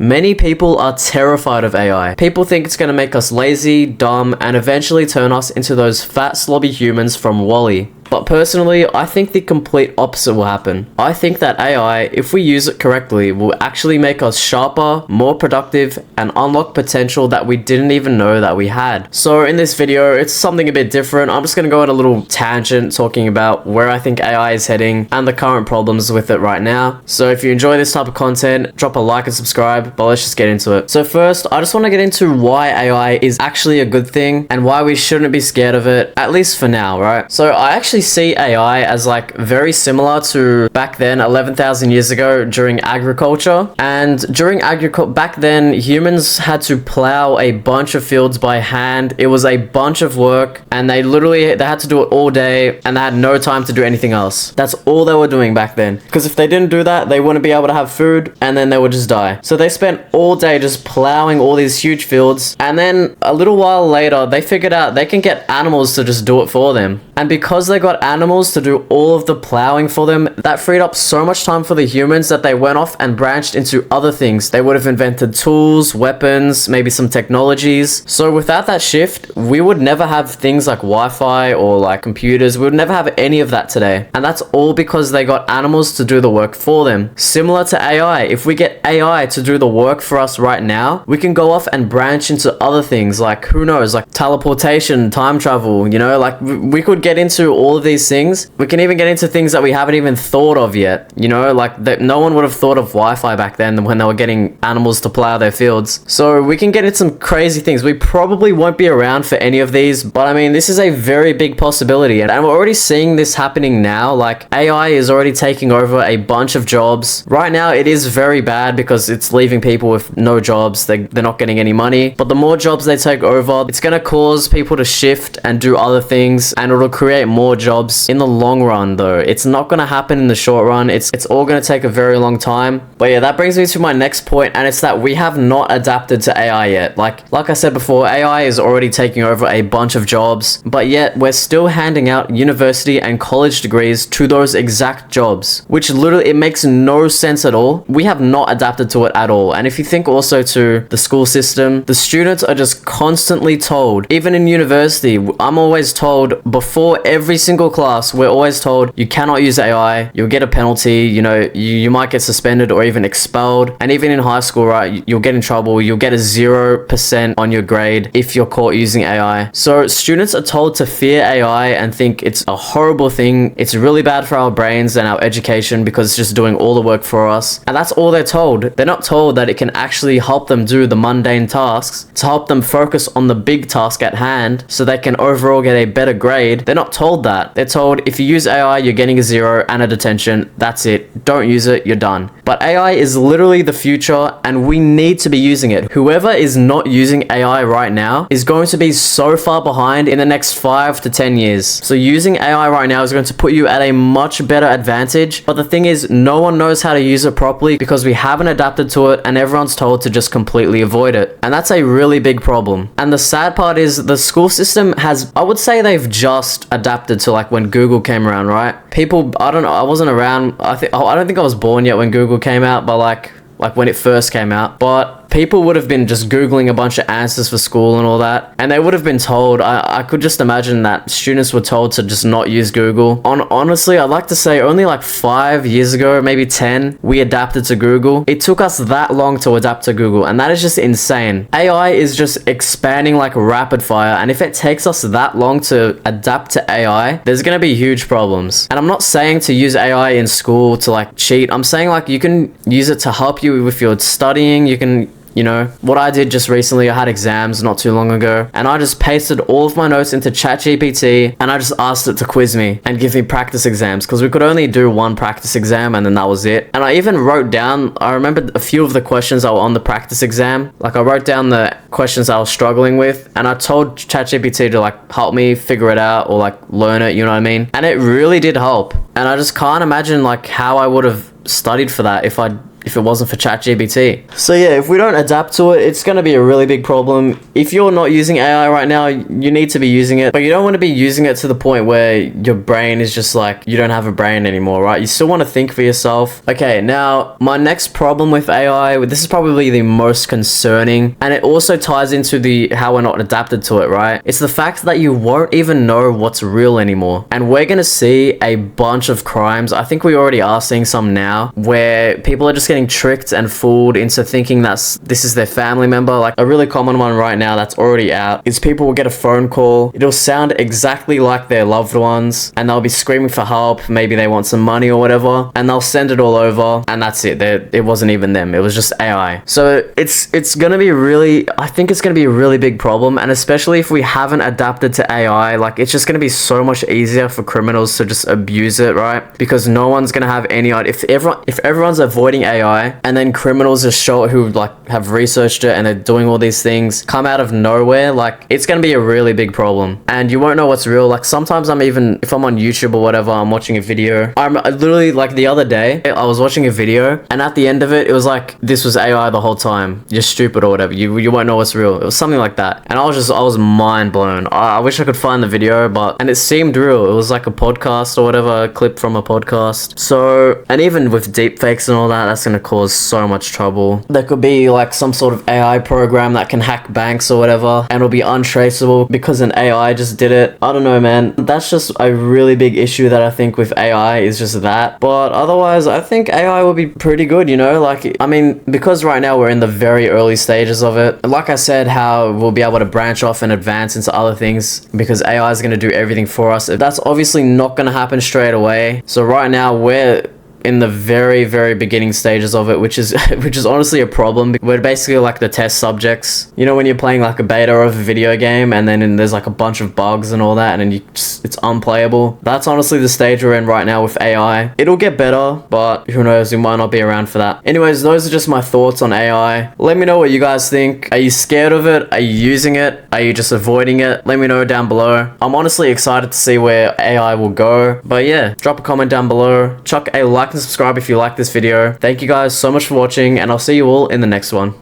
Many people are terrified of AI. People think it's going to make us lazy, dumb, and eventually turn us into those fat, slobby humans from WALL-E. But personally, I think the complete opposite will happen. I think that AI, if we use it correctly, will actually make us sharper, more productive, and unlock potential that we didn't even know that we had. So in this video, it's something a bit different. I'm just going to go on a little tangent talking about where I think AI is heading and the current problems with it right now. So if you enjoy this type of content, drop a like and subscribe, but let's just get into it. So first, I just want to get into why AI is actually a good thing and why we shouldn't be scared of it, at least for now, right? So I actually see AI as like very similar to back then 11,000 years ago during agriculture. And during agriculture back then, humans had to plow a bunch of fields by hand. It was a bunch of work and they had to do it all day and they had no time to do anything else. That's all they were doing back then, because if they didn't do that, they wouldn't be able to have food and then they would just die. So they spent all day just plowing all these huge fields, and then a little while later they figured out they can get animals to just do it for them. And because they got animals to do all of the plowing for them, that freed up so much time for the humans that they went off and branched into other things. They would have invented tools, weapons, maybe some technologies. So without that shift, we would never have things like Wi-Fi or like computers. We would never have any of that today. And that's all because they got animals to do the work for them. Similar to AI, if we get AI to do the work for us right now, we can go off and branch into other things like, who knows, like teleportation, time travel, you know, like we could get into all of these things. We can even get into things that we haven't even thought of yet, you know, like that no one would have thought of Wi-Fi back then when they were getting animals to plow their fields. So we can get into some crazy things. We probably won't be around for any of these, but I mean, this is a very big possibility, and we're already seeing this happening now. Like AI is already taking over a bunch of jobs. Right now it is very bad because it's leaving people with no jobs. They're not getting any money, but the more jobs they take over, it's going to cause people to shift and do other things, and it'll create more jobs in the long run. Though it's not going to happen in the short run. It's all going to take a very long time. But yeah, that brings me to my next point, and it's that we have not adapted to AI yet. Like I said before, AI is already taking over a bunch of jobs, but yet we're still handing out university and college degrees to those exact jobs, which literally, it makes no sense at all. We have not adapted to it at all. And if you think also to the school system, the students are just constantly told, even in university, I'm always told before every single class, we're always told you cannot use AI, you'll get a penalty, you know, you might get suspended or even expelled. And even in high school, right, you'll get in trouble, you'll get a 0% on your grade if you're caught using AI. So students are told to fear AI and think it's a horrible thing. It's really bad for our brains and our education because it's just doing all the work for us. And that's all they're told. They're not told that it can actually help them do the mundane tasks, to help them focus on the big task at hand so they can overall get a better grade. They're not told that. They're told if you use AI, you're getting a 0 and a detention. That's it. Don't use it, you're done. But AI is literally the future and we need to be using it. Whoever is not using AI right now is going to be so far behind in the next 5 to 10 years. So using AI right now is going to put you at a much better advantage. But the thing is, no one knows how to use it properly because we haven't adapted to it and everyone's told to just completely avoid it. And that's a really big problem. And the sad part is the school system has, I would say they've just adapted to like when Google came around, right? People, I don't know, I wasn't around. I don't think I was born yet when Google came out, but like when it first came out. But people would have been just Googling a bunch of answers for school and all that. And they would have been told, I could just imagine that students were told to just not use Google. Honestly, I'd like to say only like 5 years ago, maybe 10, we adapted to Google. It took us that long to adapt to Google. And that is just insane. AI is just expanding like rapid fire. And if it takes us that long to adapt to AI, there's going to be huge problems. And I'm not saying to use AI in school to like cheat. I'm saying like you can use it to help you with your studying. You can, you know, what I did just recently, I had exams not too long ago, and I just pasted all of my notes into ChatGPT and I just asked it to quiz me and give me practice exams because we could only do one practice exam and then that was it. And I even wrote down, I remembered a few of the questions that were on the practice exam. Like I wrote down the questions I was struggling with and I told ChatGPT to like help me figure it out or like learn it, you know what I mean? And it really did help. And I just can't imagine like how I would have studied for that if if it wasn't for ChatGPT. So yeah, if we don't adapt to it, it's going to be a really big problem. If you're not using AI right now, you need to be using it, but you don't want to be using it to the point where your brain is just like, you don't have a brain anymore, right? You still want to think for yourself. Okay, now my next problem with AI, this is probably the most concerning, and it also ties into the how we're not adapted to it, right? It's the fact that you won't even know what's real anymore. And we're gonna see a bunch of crimes. I think we already are seeing some now, where people are just getting tricked and fooled into thinking this is their family member. Like a really common one right now that's already out is people will get a phone call. It'll sound exactly like their loved ones, and they'll be screaming for help. Maybe they want some money or whatever, and they'll send it all over, and that's it. It wasn't even them. It was just AI. So it's gonna be I think it's gonna be a really big problem, and especially if we haven't adapted to AI, like it's just gonna be so much easier for criminals to just abuse it, right? Because no one's gonna have any idea. If everyone's avoiding AI, and then criminals just who like have researched it and they're doing all these things come out of nowhere, like it's gonna be a really big problem, and you won't know what's real. Like sometimes if I'm on YouTube or whatever, I'm watching a video. I literally, like the other day, I was watching a video, and at the end of it, it was like, this was AI the whole time. You're stupid or whatever. You won't know what's real. It was something like that, and I was mind blown. I wish I could find the video, and it seemed real. It was like a podcast or whatever, a clip from a podcast. So, and even with deepfakes and all that, that's gonna cause so much trouble. There could be like some sort of AI program that can hack banks or whatever, and it'll be untraceable because an AI just did it. I don't know, man. That's just a really big issue that I think with AI is just that. But otherwise, I think AI will be pretty good, you know? Like, I mean, because right now we're in the very early stages of it. Like I said, how we'll be able to branch off and advance into other things because AI is going to do everything for us. That's obviously not going to happen straight away. So right now we're in the very, very beginning stages of it, which is honestly a problem. We're basically like the test subjects. You know, when you're playing like a beta of a video game and then there's like a bunch of bugs and all that, and then it's unplayable. That's honestly the stage we're in right now with AI. It'll get better, but who knows, we might not be around for that. Anyways, those are just my thoughts on AI. Let me know what you guys think. Are you scared of it? Are you using it? Are you just avoiding it? Let me know down below. I'm honestly excited to see where AI will go. But yeah, drop a comment down below. Chuck a like and subscribe if you like this video. Thank you guys so much for watching, and I'll see you all in the next one.